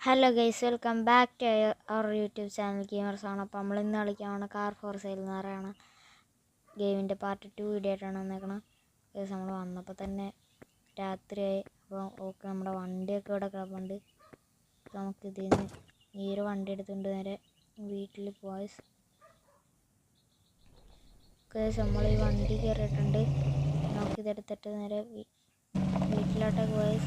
Hello guys, welcome back to our YouTube channel gamers ആണ്. അപ്പോൾ നമ്മൾ ഇന്ന് കളിക്കാനാണ് കാർ ഫോർ സെയിൽ എന്ന് പറയുന്ന ഗെയിമിൻ്റെ പാർട്ട് 2 വീഡിയോ ആയിട്ടാണ് വന്നേക്കണം. ഗൈസ്, നമ്മൾ വന്നപ്പോൾ തന്നെ രാത്രിയായി. അപ്പോൾ ഓക്കെ, നമ്മുടെ വണ്ടിയൊക്കെ ഇവിടെ കിടപ്പുണ്ട്. നമുക്ക് ഇതിന് ഈ ഒരു വണ്ടി എടുത്തുകൊണ്ട് നേരെ വീട്ടിൽ പോയി. ഗൈസ്, നമ്മൾ ഈ വണ്ടി കയറിയിട്ടുണ്ട്. നമുക്കിതെടുത്തിട്ട് നേരെ വീട്ടിലോട്ടൊക്കെ പോയി.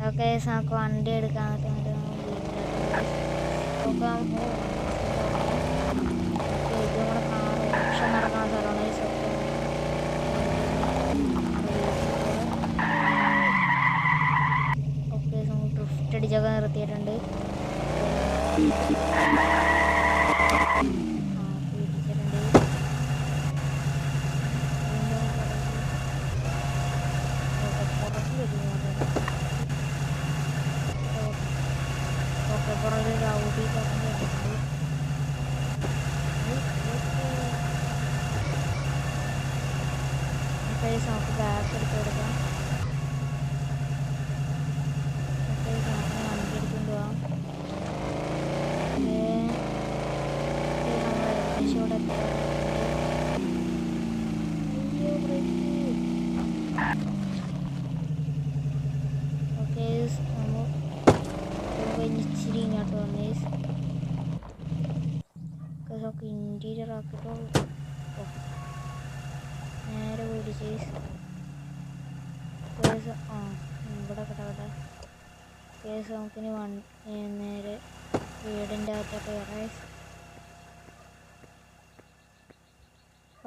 ഓക്കെ, ഓക്കെ, നമുക്ക് വണ്ടി എടുക്കാൻ ഇത് നമ്മുടെ കാർ ഓപ്ഷൻ നടക്കുന്ന സ്ഥലമാണ്. ഓക്കെ, നമുക്ക് ഡ്രിഫ്റ്റ് അടിച്ചൊക്കെ നിർത്തിയിട്ടുണ്ട്. പുറകിൽ റൗഡി നമുക്ക് ബാക്ക് എടുത്ത് കൊടുക്കാം. വണ്ടി എടുത്തുകൊണ്ട് പോവാം. നമ്മൾ ഏകദേശം ഇവിടെ ഓക്കെ, ഇച്ചിരി ഇങ്ങോട്ട് വന്നേ. നമുക്ക് ഇൻറ്റീരിയർ ആക്കിട്ടോ നേരെ പോയിട്ട് ചേസ് ഇവിടെ കിടക്കട്ടെ. കേസ് നമുക്കിനി നേരെ വീടിൻ്റെ അകത്തോട്ട് കയറാം.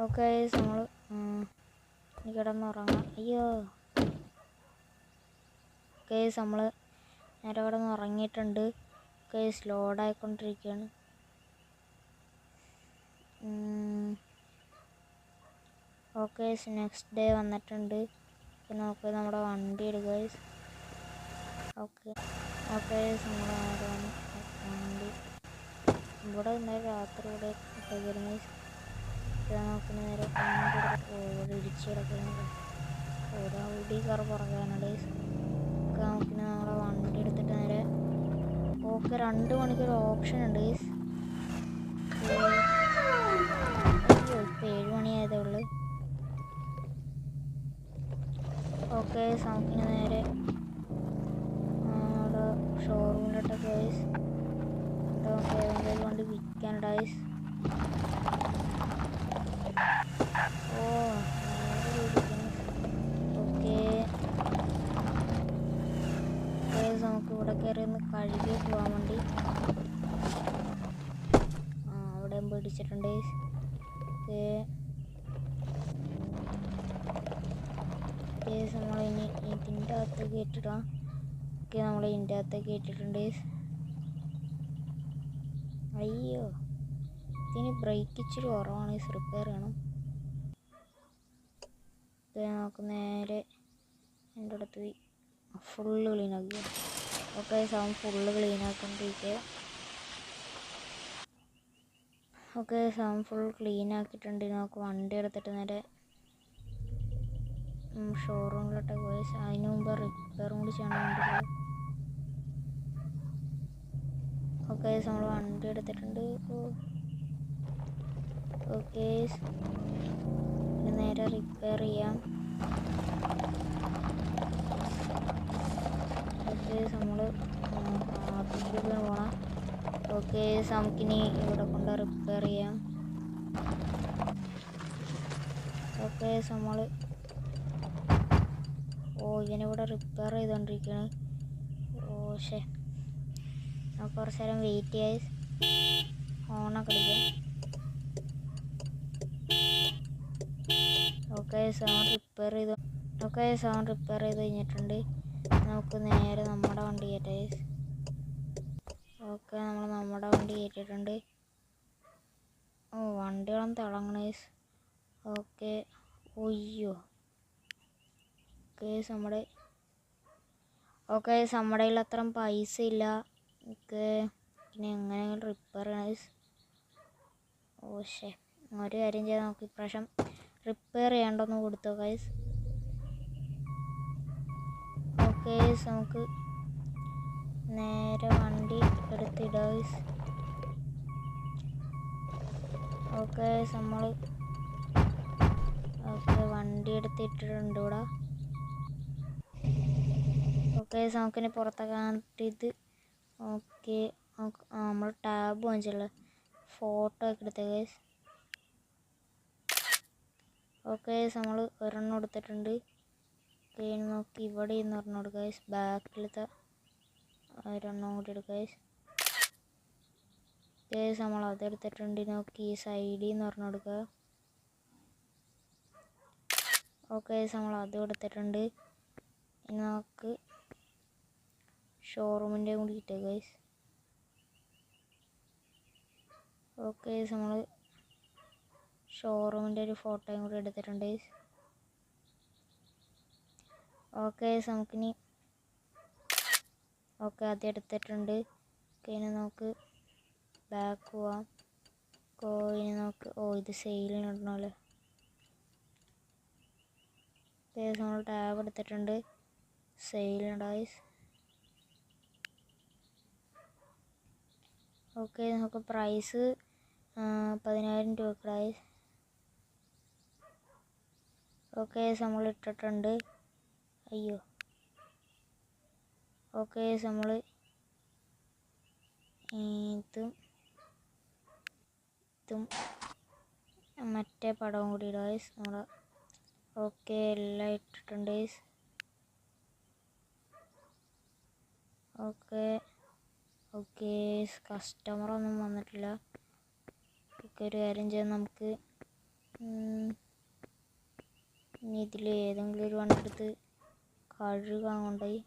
ഓക്കെ, നമ്മൾ ഇനി കിടന്നുറങ്ങാം. അയ്യോ, കേസ് നമ്മൾ നേരെ കിടന്ന് ഉറങ്ങിയിട്ടുണ്ട്. കേസ് ലോഡായിക്കൊണ്ടിരിക്കുകയാണ്. ഓക്കെ, നെക്സ്റ്റ് ഡേ വന്നിട്ടുണ്ട്. പിന്നെ നമുക്ക് നമ്മുടെ വണ്ടി എടുക്കുക. ഓക്കെ ഓക്കെ, നമ്മുടെ വണ്ടി ഇവിടെ ഇന്നലെ രാത്രി ഇവിടെ വരുന്ന നമുക്ക് നേരെ ഇടിച്ച് കിടക്കുന്നത് ഓരോ ഔഡി കാർ പുറകാനുണ്ട്. നമുക്ക് നമ്മുടെ വണ്ടി എടുത്തിട്ട് നേരെ ഓക്കെ 2 മണിക്കൊരു ഓപ്ഷൻ ഉണ്ട്. ഇപ്പോൾ 7 മണിയായതേ ഉള്ളൂ. ഓക്കെ, നമുക്കിന് നേരെ നമ്മുടെ ഷോറൂമിലോട്ട് ഗൈസ്. നമുക്ക് ഏതെങ്കിലും വണ്ടി വിൽക്കാൻ ഗൈസ്. ഓക്കെ, നമുക്ക് ഇവിടെ കയറി ഒന്ന് കഴുകി പോകാൻ വേണ്ടി അവിടെ പിടിച്ചിട്ടുണ്ട്. ഓക്കെ, നമ്മളിനി ഇതിൻ്റെ അകത്തേക്ക് ഇട്ടിടാം. ഓക്കെ, നമ്മൾ ഇതിൻ്റെ അകത്തേക്ക് ഇട്ടിട്ടുണ്ട്. അയ്യോ, ഇതിന് ബ്രേക്ക് ഇച്ചിരി കുറവാണ്. റിപ്പയർ ചെയ്യണം. നമുക്ക് നേരെ എൻ്റെ അടുത്ത് ഫുള്ള് ക്ലീൻ ആക്കുക. ഓക്കെ, ഫുള്ള് ക്ലീൻ ആക്കിക്കൊണ്ടിരിക്കുക. ഓക്കെ, ഫുൾ ക്ലീൻ ആക്കിയിട്ടുണ്ട്. നമുക്ക് വണ്ടി എടുത്തിട്ട് നേരെ ഷോറൂമിലോട്ട് പോയി. അതിന് മുമ്പ് റിപ്പയറും കൂടി ചെയ്യണം വണ്ടിയിൽ. ഓക്കെ, നമ്മൾ വണ്ടി എടുത്തിട്ടുണ്ട്. ഓക്കെ, നേരെ റിപ്പയർ ചെയ്യാം. ഓക്കെ, നമ്മൾ പോകണം. ഓക്കെ, നമുക്കിനി ഇവിടെ കൊണ്ട് റിപ്പയർ ചെയ്യാം. ഓക്കെ, നമ്മൾ ഇതിനിവിടെ റിപ്പയർ ചെയ്തുകൊണ്ടിരിക്കുകയാണ്. നമുക്ക് കുറച്ച് നേരം വെയിറ്റ് ചെയ്യായി. ഓണൊക്കെ അടിക്കാം. ഓക്കെ, സൗണ്ട് റിപ്പയർ ചെയ്ത് കഴിഞ്ഞിട്ടുണ്ട്. നമുക്ക് നേരെ നമ്മുടെ വണ്ടി കയറ്റാം. ഓക്കെ, നമ്മൾ നമ്മുടെ വണ്ടി കയറ്റിയിട്ടുണ്ട്. വണ്ടികളും തിളങ്ങണേ. ഓക്കെ, ഒയ്യോ, കേസ് നമ്മുടെ ഓക്കെ നമ്മുടെ കയ്യിൽ അത്ര പൈസ ഇല്ല. ഓക്കെ പിന്നെ എങ്ങനെയെങ്കിലും റിപ്പയർ ചെയ്യണം. ഓ ശേ, ഒരു കാര്യം ചെയ്താൽ നമുക്ക് ഇപ്രാവശ്യം റിപ്പയർ ചെയ്യേണ്ടൊന്ന് കൊടുത്തു ഗൈസ്. ഓക്കെ നമുക്ക് നേരെ വണ്ടി എടുത്തിടുക ഗൈസ്. ഓക്കെ നമ്മൾ വണ്ടി എടുത്തിട്ടിട്ടുണ്ട് ഇവിടെ. ഓക്കെ നമുക്കിനി പുറത്തേക്കാണിട്ട്. ഓക്കെ നമ്മൾ ടാബ് വാങ്ങിച്ചുള്ള ഫോട്ടോ ഒക്കെ എടുത്തേ ഗൈസ്. ഓക്കെ നമ്മൾ ഒരെണ്ണം എടുത്തിട്ടുണ്ട്. ഓക്കെ നോക്കി ഇവിടെ നിന്ന് ഒരെണ്ണം എടുക്കുക ഗൈസ്. ബാക്കിലത്തെ ഒരെണ്ണം കൂടി എടുക്കുക ഗൈസ്. ഗൈസ് നമ്മൾ അതെടുത്തിട്ടുണ്ട്. നോക്കി ഈ സൈഡിൽ നിന്ന് ഒരെണ്ണം എടുക്കുക. ഓക്കെ നമ്മൾ അതും എടുത്തിട്ടുണ്ട്. ഇനി നമുക്ക് ഷോറൂമിൻ്റെ കൂടി കിട്ടുക ഗൈസ്. ഓക്കെ നമ്മൾ ഷോറൂമിൻ്റെ ഒരു ഫോട്ടോയും കൂടി എടുത്തിട്ടുണ്ട് ഗൈസ്. ഓക്കെ നമുക്കിനി അത് എടുത്തിട്ടുണ്ട്. ഇനി നമുക്ക് ബാക്ക് പോവാം. ഇനി നമുക്ക് ഇത് സെയിലിനിടണമല്ലോ. നമ്മൾ ടാബ് എടുത്തിട്ടുണ്ട്. സെയിലുണ്ട് ഗൈസ്. ഓക്കെ നമുക്ക് പ്രൈസ് 10,000 രൂപ ഗൈസ്. ഓക്കെ നമ്മൾ ഇട്ടിട്ടുണ്ട്. അയ്യോ ഓക്കെ നമ്മൾ ഇതും മറ്റേ പടവും കൂടി ഇടുക ഗൈസ് നമ്മൾ. ഓക്കെ എല്ലാം ഇട്ടിട്ടുണ്ട് ഗൈസ്. ഓക്കെ കസ്റ്റമറൊന്നും വന്നിട്ടില്ല. ഓക്കെ ഒരു കാര്യം ചെയ്യാം, നമുക്ക് ഇനി ഇതിൽ ഏതെങ്കിലും ഒരു വണ്ടി എടുത്ത് കഴുകാൻ കൊണ്ടുപോയി.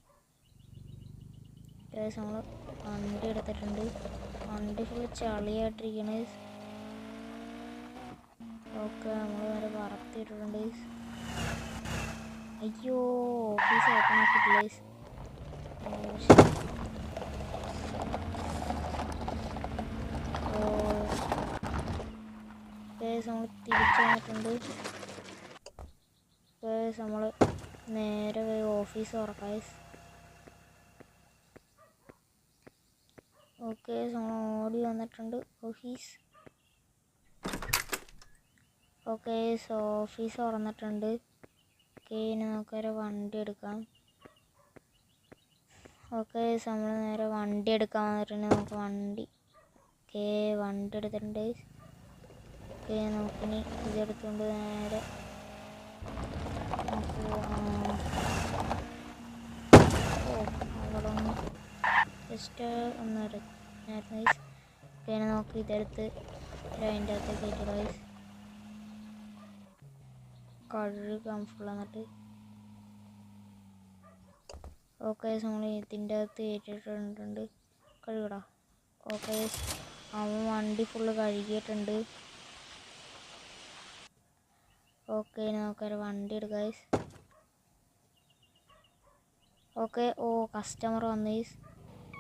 നമ്മൾ വണ്ടി എടുത്തിട്ടുണ്ട്. വണ്ടി ഫുള്ള് ചളിയായിട്ടിരിക്കണ. ഓക്കെ നമ്മൾ നേരെ വറത്തിയിട്ടുണ്ട്. അയ്യോ ഓഫീസ് ഓപ്പൺ ആക്കിയിട്ടില്ല. നമ്മൾ തിരിച്ചു വന്നിട്ടുണ്ട്. നമ്മൾ നേരെ ഓഫീസ് തുറക്കാം. ഓക്കെ നമ്മൾ ഓടി വന്നിട്ടുണ്ട് ഓഫീസ്. ഓക്കെ ഓഫീസ് തുറന്നിട്ടുണ്ട്. ഓക്കെ ഇനി നമുക്കൊരു വണ്ടി എടുക്കാം. ഓക്കെ നമ്മൾ നേരെ വണ്ടി എടുക്കാൻ വന്നിട്ടുണ്ട്. നമുക്ക് വണ്ടി എടുത്തിട്ടുണ്ട്. ഓക്കെ നമുക്കിനി ഇതെടുത്തുകൊണ്ട് നേരെ നമുക്ക് അവിടെ ഒന്ന് ജസ്റ്റ് ഒന്ന് ഇറങ്ങി. ഓക്കെ നമുക്ക് ഇതെടുത്ത് അതിൻ്റെ അകത്തേക്ക് കയറ്റുക. കഴുകാൻ ഫുൾ എന്നിട്ട്. ഓക്കെ നമ്മൾ ഇതിൻ്റെ അകത്ത് കയറ്റിയിട്ടുണ്ട്. കഴുകടാ. ഓക്കെ അവൻ വണ്ടി ഫുള്ള് കഴുകിയിട്ടുണ്ട്. ഓക്കെ നമുക്കൊരു വണ്ടി എടുക്കാം. ഓക്കെ കസ്റ്റമർ വന്നു.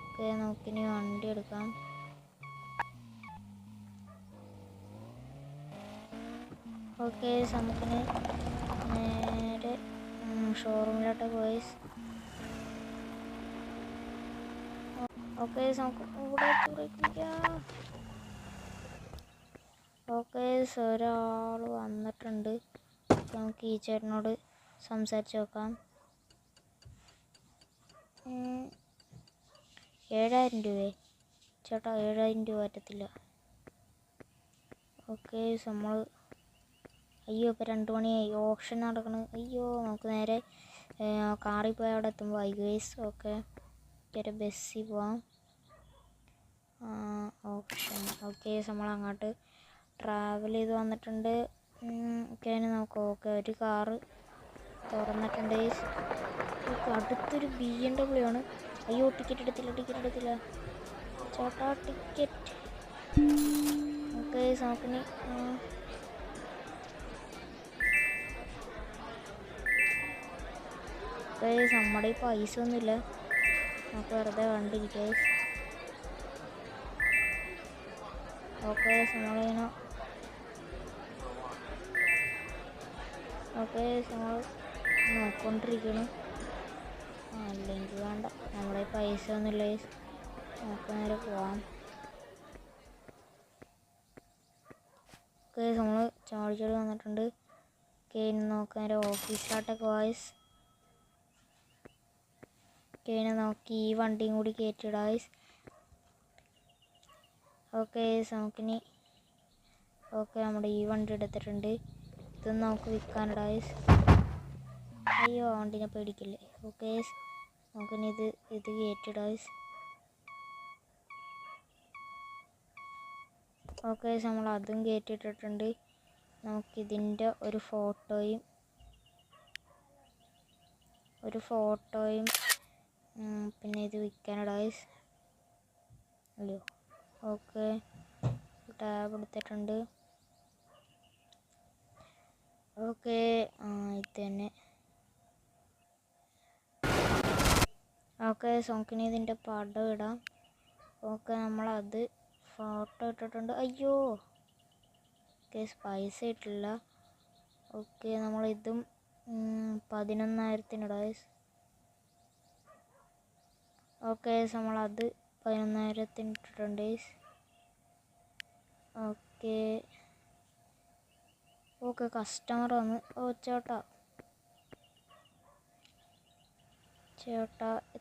ഓക്കെ നമുക്കിനി വണ്ടി എടുക്കാം. ഓക്കെ നമുക്കിനി നേരെ ഷോറൂമിലോട്ട് പോയി. ഓക്കെ നമുക്ക് ഇവിടെ തുറക്കാം. ഓക്കെ ഒരാൾ വന്നിട്ടുണ്ട്. നമുക്ക് ഈ ചേട്ടനോട് സംസാരിച്ച് നോക്കാം. 7,000 രൂപയെ ചേട്ടാ? 7,000 രൂപ പറ്റത്തില്ല. ഓക്കെ നമ്മൾ അയ്യോ ഇപ്പോൾ 2 മണിയായി, ഓപ്ഷൻ നടക്കണം. അയ്യോ നമുക്ക് നേരെ കാറിൽ പോയി അവിടെ എത്തുമ്പോൾ ഗൈസ്. ഓക്കെ ഒരു ബസ്സിൽ പോവാം. ഓപ്ഷൻ ഓക്കെ നമ്മൾ അങ്ങോട്ട് ട്രാവൽ ചെയ്ത് വന്നിട്ടുണ്ട്. ഓക്കെ നമുക്ക് ഒരു കാറ് തുറന്നിട്ടുണ്ട്. അടുത്തൊരു BMW ആണ്. അയ്യോ ടിക്കറ്റ് എടുത്തില്ല ചേട്ടാ, ടിക്കറ്റ്. ഓക്കെ നമുക്കിനി നമ്മുടെ പൈസ ഒന്നുമില്ല. നമുക്ക് വെറുതെ കണ്ടിരിക്കാം. ഓക്കെ നമ്മളിങ്ങനെ നമ്മൾ നോക്കിക്കൊണ്ടിരിക്കണം. അല്ലെങ്കിൽ വേണ്ട, നമ്മുടെ പൈസ ഒന്നുമില്ല. നമുക്ക് നേരെ പോവാം. ഓക്കെ നമ്മൾ ചാടിച്ചോടി വന്നിട്ടുണ്ട്. ഇനി നോക്കാം നേരെ ഓഫീസിലോട്ടൊക്കെ വായിസ്. ഇനി നോക്കി ഈ വണ്ടിയും കൂടി കയറ്റിയിടാം. ഓക്കെ നമുക്കിനി നമ്മുടെ ഈ വണ്ടി എടുത്തിട്ടുണ്ട്. ഇതൊന്നും നമുക്ക് വിൽക്കാനിടാം. അയ്യോ വണ്ടിനെ പേടിക്കില്ലേ. ഓക്കെ നമുക്കിനി ഇത് കയറ്റിയിടാം. ഓക്കെ നമ്മൾ അതും കയറ്റിയിട്ടിട്ടുണ്ട്. നമുക്കിതിൻ്റെ ഒരു ഫോട്ടോയും പിന്നെ ഇത് വിൽക്കാനിടാം. അയ്യോ ഓക്കെ ടാബ് എടുത്തിട്ടുണ്ട്. ഓക്കെ ഇത് തന്നെ. ഓക്കെ നമുക്കിനി ഇതിൻ്റെ പടം ഇടാം. ഓക്കെ നമ്മളത് ഫോട്ടോ ഇട്ടിട്ടുണ്ട്. അയ്യോ ഓക്കെ പൈസ ഇട്ടില്ല. ഓക്കെ നമ്മളിതും 11,000 ഇടാം. ഓക്കെ നമ്മളത് 11,000 ഇട്ടിട്ടുണ്ട്. ഓക്കെ കസ്റ്റമർ വന്ന്.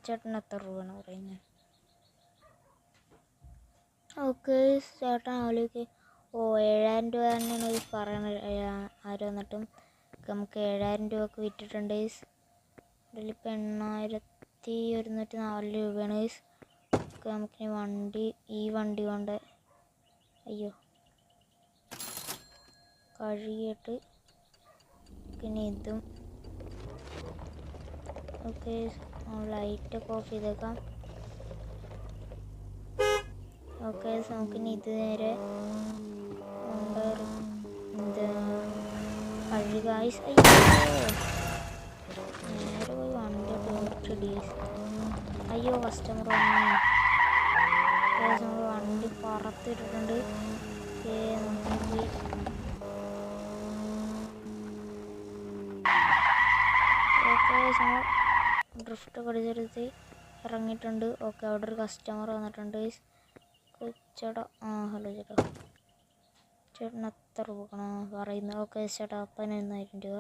ചേട്ടൻ എത്ര രൂപയാണ് പറയുന്നത്? ഓക്കെ ചേട്ടൻ ആലോചിക്ക്. 7,000 രൂപ തന്നെയാണ് പറയുന്നത്. ആര് വന്നിട്ടും നമുക്ക് 7,000 രൂപക്ക് വിറ്റിട്ടുണ്ട്. ഇതിലിപ്പോൾ 8,104 രൂപയാണ്. ഓക്കെ നമുക്കിനി ഈ വണ്ടി കൊണ്ട് അയ്യോ കഴുകിയിട്ട് പിന്നെ ഇതും ഓക്കെ ലൈറ്റൊക്കെ ഓഫ് ചെയ്തേക്കാം. ഓക്കെ നമുക്കിനി ഇത് നേരെ കഴുകുക. നേരെ പോയി വണ്ടിയൊക്കെ ഓടിച്ചിടി. അയ്യോ കസ്റ്റമർ വന്നു. നമ്മൾ വണ്ടി പുറത്തിട്ടിട്ടുണ്ട്. നമുക്ക് പോയി ഡ്രിഫ്റ്റ് കടിച്ചെടുത്ത് ഇറങ്ങിയിട്ടുണ്ട്. ഓക്കെ അവിടെ ഒരു കസ്റ്റമർ വന്നിട്ടുണ്ട്. ചേട്ടാ ഹലോ ചേട്ടാ, ചേട്ടൻ എത്ര രൂപ പറയുന്നത്? ഓക്കെ ചേട്ടാ 11,000 രൂപ.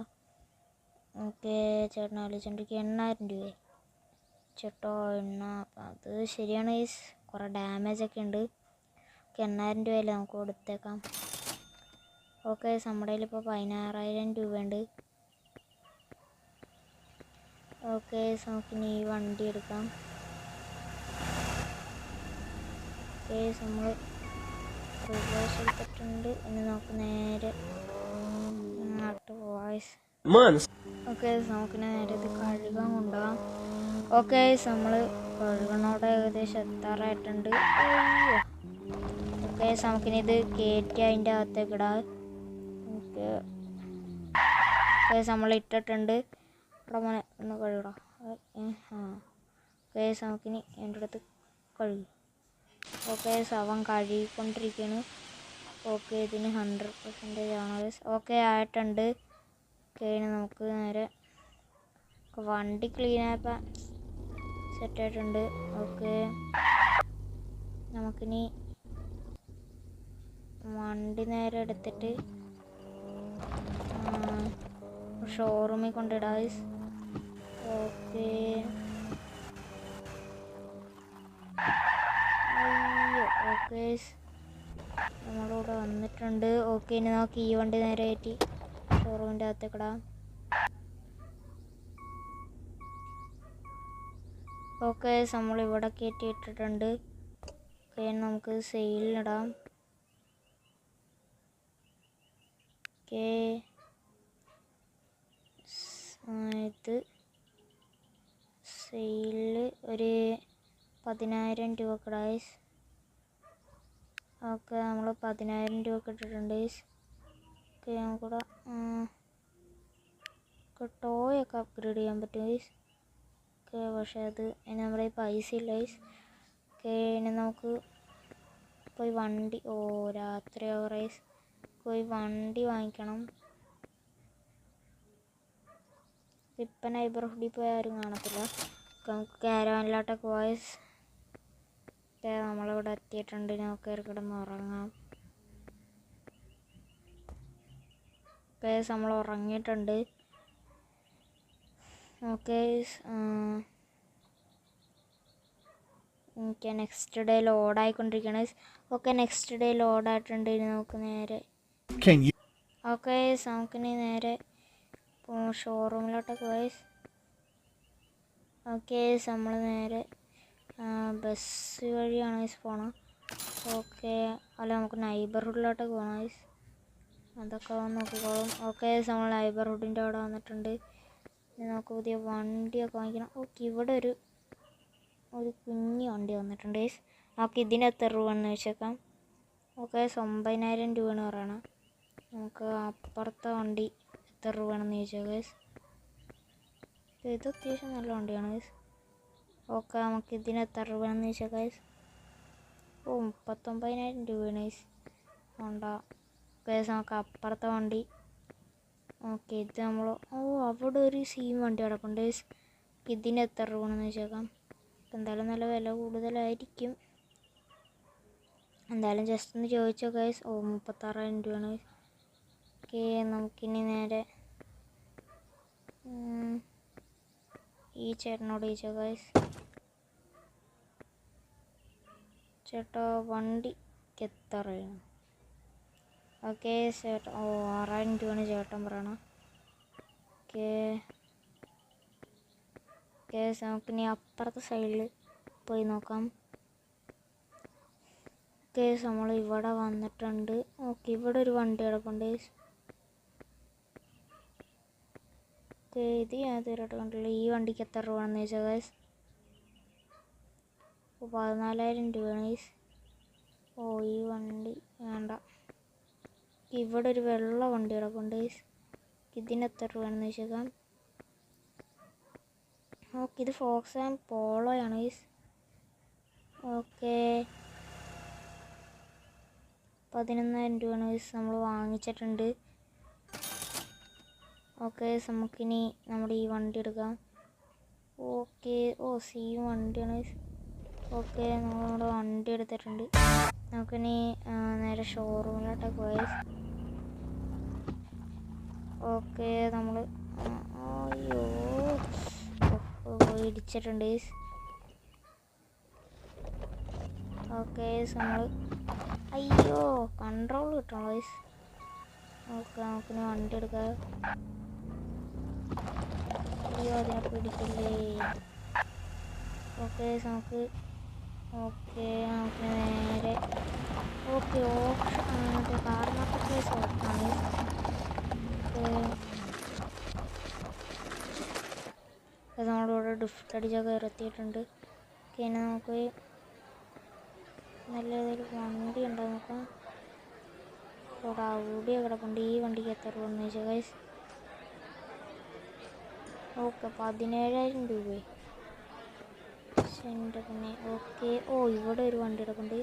ഓക്കെ ചേട്ടൻ ആലോചിച്ചിട്ട് 8,000 രൂപ. ചേട്ടോ അത് ശരിയാണ്. കുറേ ഡാമേജൊക്കെ ഉണ്ട്. ഓക്കെ 8,000 രൂപയല്ലേ നമുക്ക് കൊടുത്തേക്കാം. ഓക്കെ നമ്മുടെ കയ്യിലിപ്പോൾ 16,000 രൂപയുണ്ട്. ഓക്കെ നമുക്കിനി ഈ വണ്ടി എടുക്കാം. ഓക്കെ നമ്മൾ റിവേഴ്സ് എടുത്തിട്ടുണ്ട്. ഇനി നമുക്ക് നേരെ അങ്ങോട്ട് വോയിസ്. ഓക്കെ നമുക്ക് നേരെ ഇത് കഴുകാൻ കൊണ്ടുപോകാം. ഓക്കെ നമ്മൾ കഴുകണോടെ ഏകദേശം എത്താറായിട്ടുണ്ട്. ഓക്കെ നമുക്കിനി ഇത് കയറ്റി അതിൻ്റെ അകത്തേക്ക് ഇടാം. ഓക്കെ നമ്മൾ ഇട്ടിട്ടുണ്ട്. ഇവിടെ മോനെ ഒന്ന് കഴുകടാ. ഓക്കെ നമുക്കിനി എൻ്റെ അടുത്ത് കഴുകും. ഓക്കെ അവൻ കഴുകിക്കൊണ്ടിരിക്കുകയാണ്. ഓക്കെ ഇതിന് 100% ആണ്. ഓക്കെ ആയിട്ടുണ്ട്. ഓക്കെ ഇനി നമുക്ക് നേരെ വണ്ടി ക്ലീൻ ആയപ്പോൾ സെറ്റായിട്ടുണ്ട്. ഓക്കെ നമുക്കിനി വണ്ടി നേരെ എടുത്തിട്ട് ഷോറൂമിൽ കൊണ്ടിടാം. ഓക്കെ അയ്യോ ഓക്കെ നമ്മളിവിടെ വന്നിട്ടുണ്ട്. ഓക്കെ ഇനി നമുക്ക് ഈ വണ്ടി നേരെ കയറ്റി ഷോറൂമിൻ്റെ അകത്തേക്കിടാം. ഓക്കെ നമ്മളിവിടെ കയറ്റി ഇട്ടിട്ടുണ്ട്. ഓക്കെ നമുക്ക് സെയിലിനിടാം. ഓക്കെ ഇത് സെയില് ഒരു 10,000 രൂപ ഗൈസ്. ഓക്കെ നമ്മൾ 10,000 രൂപ ഇട്ടിട്ടുണ്ട്. ഓക്കെ നമുക്കിവിടെ ടോയൊക്കെ അപ്ഗ്രേഡ് ചെയ്യാൻ പറ്റും ഗൈസ്. ഓക്കെ, പക്ഷേ അത് ഇനി നമ്മുടെ ഈ പൈസ ഇല്ല ഗൈസ്. ഓക്കെ, ഇനി നമുക്ക് പോയി വണ്ടി, രാത്രി ഗൈസ്, പോയി വണ്ടി വാങ്ങിക്കണം. ഇപ്പം നൈബർഹുഡിൽ പോയി ആരും കാണത്തില്ല. നമുക്ക് കാരവാനിലോട്ടൊക്കെ ഗൈസ്. ഓക്കെ, നമ്മളിവിടെ എത്തിയിട്ടുണ്ട്. നമുക്ക് കിടന്ന് ഉറങ്ങാം. ഓക്കെ, നമ്മൾ ഉറങ്ങിയിട്ടുണ്ട്. ഓക്കെ, എനിക്ക് നെക്സ്റ്റ് ഡേ ലോഡായിക്കൊണ്ടിരിക്കുകയാണ്. ഓക്കെ, നെക്സ്റ്റ് ഡേ ലോഡായിട്ടുണ്ട്. ഇനി നമുക്ക് നേരെ ഓക്കെ നമുക്കിനി നേരെ ഷോറൂമിലോട്ടൊക്കെ ഗൈസ്. ഓക്കെ, നമ്മൾ നേരെ ബസ് വഴിയാണ് ഗൈസ് പോകണം. ഓക്കെ, അല്ല നമുക്ക് നൈബർഹുഡിലോട്ടൊക്കെ പോകണം ഗൈസ്. അതൊക്കെ നോക്കിക്കോളും. ഓക്കെ, നമ്മൾ നൈബർഹുഡിൻ്റെ അവിടെ വന്നിട്ടുണ്ട്. ഇനി നമുക്ക് പുതിയ വണ്ടിയൊക്കെ വാങ്ങിക്കണം. ഓക്കെ, ഇവിടെ ഒരു കുഞ്ഞു വണ്ടി വന്നിട്ടുണ്ട് ഗൈസ്. നമുക്ക് ഇതിന് എത്ര രൂപയെന്ന് വെച്ചേക്കാം. ഓക്കെ, 9,000 രൂപയാണ് പറയണം. നമുക്ക് അപ്പുറത്തെ വണ്ടി എത്ര രൂപയാണെന്ന് ചോദിച്ചാൽ ഗൈസ്. ഇത് അത്യാവശ്യം നല്ല വണ്ടിയാണ് ഗൈസ്. ഓക്കെ, നമുക്ക് ഇതിന് എത്ര രൂപയാണെന്ന് ചോദിച്ചാൽ ഗൈസ്. 39,000 രൂപയാണ് ഗൈസ്. ഉണ്ടാ ഗൈസ്, നമുക്ക് അപ്പുറത്തെ വണ്ടി. ഓക്കെ, ഇത് നമ്മൾ അവിടെ ഒരു സീം വണ്ടി കിടപ്പുണ്ട് ഗൈസ്. ഇതിന് എത്ര രൂപയാണെന്ന് വെച്ചേക്കാം. എന്തായാലും നല്ല വില കൂടുതലായിരിക്കും. എന്തായാലും ജസ്റ്റ് ഒന്ന് ചോദിച്ചോ ഗൈസ്. 36,000 രൂപയാണ്. ഓക്കെ, നമുക്കിനി നേരെ ഈ ചേട്ടനോട് ചോദിച്ചോ ഗൈസ്. ചേട്ടാ, വണ്ടിക്ക് എത്രയാണ്? ഓക്കെ ചേട്ടാ, 6,000 രൂപയാണ് ചേട്ടൻ പറയണം. ഓക്കെ, നമുക്കിനി അപ്പുറത്തെ സൈഡിൽ പോയി നോക്കാം. ഓക്കെ, നമ്മൾ ഇവിടെ വന്നിട്ടുണ്ട്. ഓക്കെ, ഇവിടെ ഒരു വണ്ടി കിടപ്പുണ്ട്. ഓക്കെ, ഇത് ഞാൻ ഇതുവരെയായിട്ട് കണ്ടില്ല. ഈ വണ്ടിക്ക് എത്ര രൂപയാണെന്ന് ചോദിച്ചാൽ ഗൈസ്. 14,000 രൂപയാണ് ഗൈസ്. ഈ വണ്ടി വേണ്ട. ഇവിടെ ഒരു വെള്ള വണ്ടി കിടപ്പുണ്ട് ഗൈസ്. ഇതിന് എത്ര രൂപയാണെന്ന് വെച്ചേക്കാം. ഓക്കെ, ഇത് ഫോക്സ് ആൻഡ് പോളോയാണ് ഗൈസ്. ഓക്കെ, 11,000 രൂപയാണ് ഗൈസ്. നമ്മൾ വാങ്ങിച്ചിട്ടുണ്ട്. ഓക്കെ, നമുക്കിനി നമ്മുടെ ഈ വണ്ടി എടുക്കാം. ഓക്കെ, സെയിം വണ്ടിയാണ് ഗൈസ്. ഓക്കെ, നമ്മളിവിടെ വണ്ടി എടുത്തിട്ടുണ്ട്. നമുക്കിനി നേരെ ഷോറൂമിലോട്ടൊക്കെ പോയി. ഓക്കെ, നമ്മൾ അയ്യോ ഇടിച്ചിട്ടുണ്ട് ഗൈസ്. ഓക്കെ, നമ്മൾ അയ്യോ കൺട്രോൾ കിട്ടണം ഗൈസ്. ഓക്കെ, നമുക്കിനി വണ്ടി എടുക്കാം. അയ്യോ, അതിനെ പിടിക്കില്ലേ. ഓക്കെ, നമുക്ക് നേരെ ഓപ്ഷൻ കാറിനൊക്കെ പ്ലേസ് ഓപ്ഷനാണ്. നമ്മളിവിടെ ഡ്രിഫ്റ്റ് അടിച്ചൊക്കെ ഇറത്തിയിട്ടുണ്ട്. ഓക്കെ, ഇനി നമുക്ക് നല്ല ഏതെങ്കിലും വണ്ടി ഉണ്ടോ നോക്കാം. ഇവിടെ ഔഡിയോ കിടപ്പുണ്ട്. ഈ വണ്ടിക്ക് എത്ര രൂപയെന്ന് ചോദിച്ചാൽ ഗൈസ്. ഓക്കെ, 17,000 രൂപയെ എൻ്റെ പിന്നെ. ഓക്കെ, ഇവിടെ ഒരു വണ്ടി കിടപ്പുണ്ട്.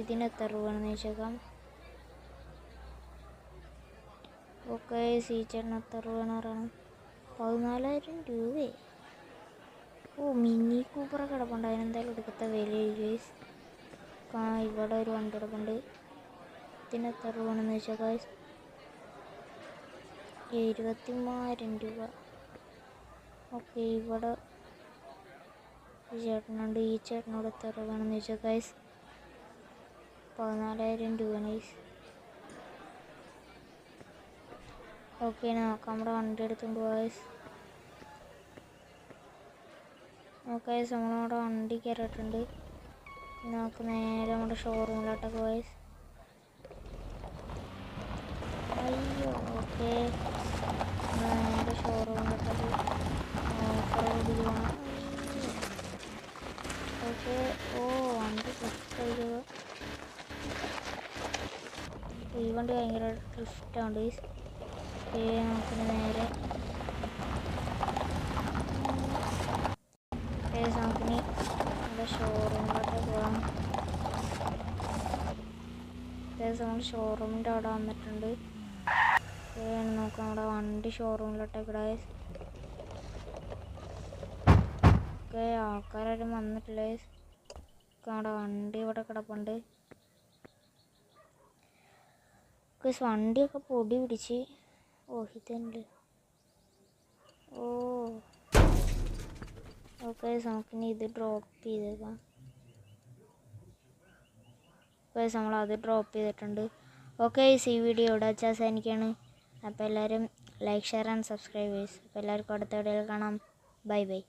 ഇതിന് എത്ര രൂപയാണെന്ന് ചോദിച്ചേക്കാം. ഓക്കെ, ചേട്ടന് എത്ര രൂപയാണ് പറയണം. 14,000 രൂപയെ. മിനി കൂപ്പർ കിടപ്പുണ്ട്. അതിനെന്തായാലും എടുക്കത്തെ വിലയായി ഗൈസ്. ഇവിടെ ഒരു വണ്ടി കിടപ്പുണ്ട്. ഇതിന് എത്ര രൂപയാണെന്ന് വെച്ചാൽ ഗൈസ്. 23,000 രൂപ. ഓക്കെ, ഇവിടെ ചേട്ടനുണ്ട്. ഈ ചേട്ടനോട് എത്ര രൂപയാണെന്ന് വെച്ചാൽ ഗൈസ്. 14,000 രൂപയാണ് ഗൈസ്. ഓക്കെ, നോക്കാം. നമ്മുടെ വണ്ടി എടുത്തുകൊണ്ട് ഗൈസ്. ഓക്കെ, നമ്മളവിടെ വണ്ടി കയറിയിട്ടുണ്ട്. നമുക്ക് നേരെ നമ്മുടെ ഷോറൂമിലോട്ടൊക്കെ ഗൈസ്. അയ്യോ, ഓക്കെ, നേരെ ഷോറൂമിലോട്ടൊക്കെ ഓഫർ പോകണം. ഓക്കെ, വണ്ടി ഡ്രിഫ്റ്റ്. ഈ വണ്ടി ഭയങ്കര ഡ്രിഫ്റ്റാണ് ഗൈസ്. ഓക്കെ, നമുക്ക് നേരെ നമുക്കിനി നമ്മുടെ ഷോറൂമിലോട്ട് പോകാം. നമ്മൾ ഷോറൂമിൻ്റെ അവിടെ വന്നിട്ടുണ്ട്. നോക്കാം നമ്മുടെ വണ്ടി ഷോറൂമിലോട്ടേക്ക് ഗൈസ്. ഓക്കെ ആൾക്കാരും വന്നിട്ടില്ല ഗൈസ്. നമ്മുടെ വണ്ടി ഇവിടെ കിടപ്പുണ്ട് ഗൈസ്. വണ്ടിയൊക്കെ പൊടി പിടിച്ച്. ഇതല്ലേ. ഓക്കെ നമുക്കിനി ഇത് ഡ്രോപ്പ് ചെയ്തേക്കാം ഗൈസ്. നമ്മളത് ഡ്രോപ്പ് ചെയ്തിട്ടുണ്ട്. ഓക്കെ ഈ വീഡിയോ ഇവിടെ വെച്ച് അവസാനിക്കുകയാണ്. അപ്പോൾ എല്ലാവരും like share and subscribe guys. അപ്പോൾ എല്ലാവർക്കും അടുത്ത വീഡിയോയിൽ കാണാം. Bye bye.